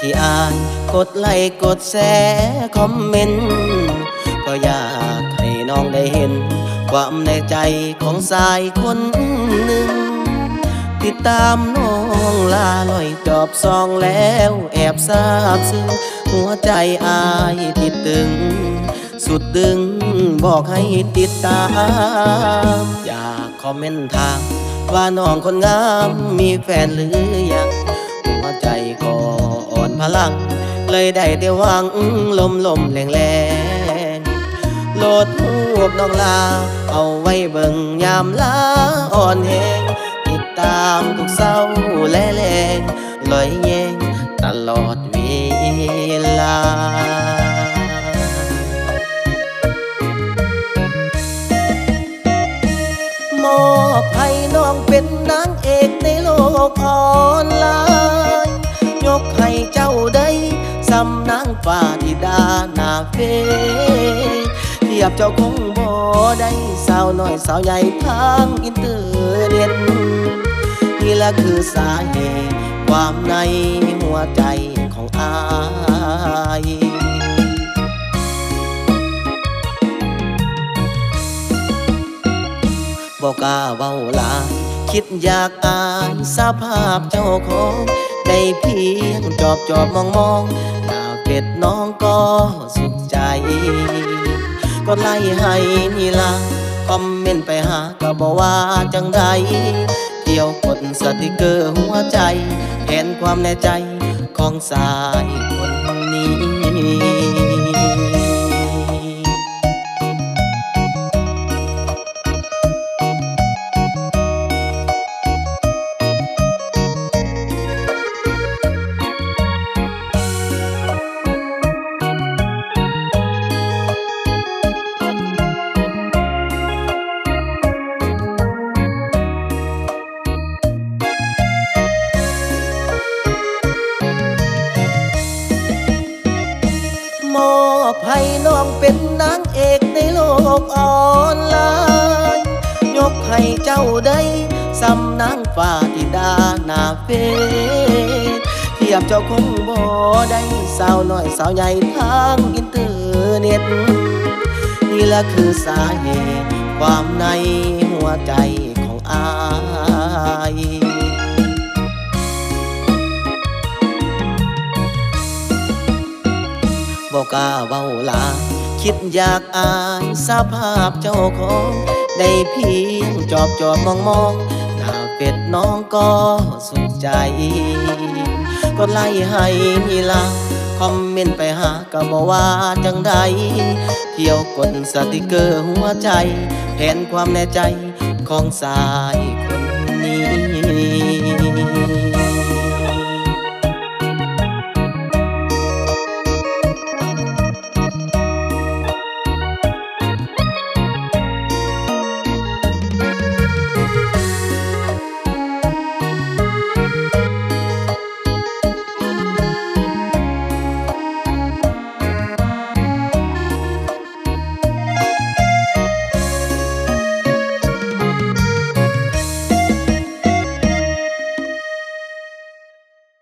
ที่อ่านกดไลค์กดแชร์คอมเมนต์ก็อยากให้น้องได้เห็นความในใจของสายคนหนึ่งติดตามน้องลาลอยจอบซองแล้วแอบซาบซึ้งหัวใจอายติดตึงสุดดึงบอกให้ติดตามอยากคอมเมนต์ถามว่าน้องคนงามมีแฟนหรือยังหัวใจก็อ่อนพลังเลยได้แต่หวังลมแรงโหลดรูปน้องลาเอาไว้เบิ่งยามลาอ่อนแหงติดตามทุกเศร้าและแรงลอยแยงตลอดเวลามอบให้น้องเป็นนางเอกในโลกออนไลน์ยกให้เจ้าได้สำนางฟ้าธิดาหน้าเฟซเทียบเจ้าคงบ่ได้สาวน้อยสาวใหญ่ทางอินเทอร์เน็ตนี่แหละคือสาเหตุความในหัวใจของอายบอกกล้าเว้าลาคิดอยากอายสภาพเจ้าของได้เพียงจอบมองหน้าเป็ดน้องก็สุขใจก็ไล่ให้นี่ล่ะคอมเมนต์ไปหาก็บอกว่าจังใดเที่ยวกดสติกเกอร์หัวใจแทนความในใจของสายคนนี้มอบให้น้องเป็นนางเอกในโลกออนไลน์ยกให้เจ้าได้สำนางฟ้าธิดาหน้าเฟซเทียบเจ้าคงบ่ได้สาวน้อยสาวใหญ่ทางอินเทอร์เน็ตนี่แหละคือสาเหตุความในหัวใจของอายบอกกล้าเว้าลาคิดอยากอายสภาพเจ้าของได้เพียงจอบมองหน้าเป็ดน้องก็สุขใจก็ไล่ให้นี่ล่ะคอมเมนต์ไปหาก็บอกว่าจังใดเที่ยวกดสติกเกอร์หัวใจแทนความในใจของสายค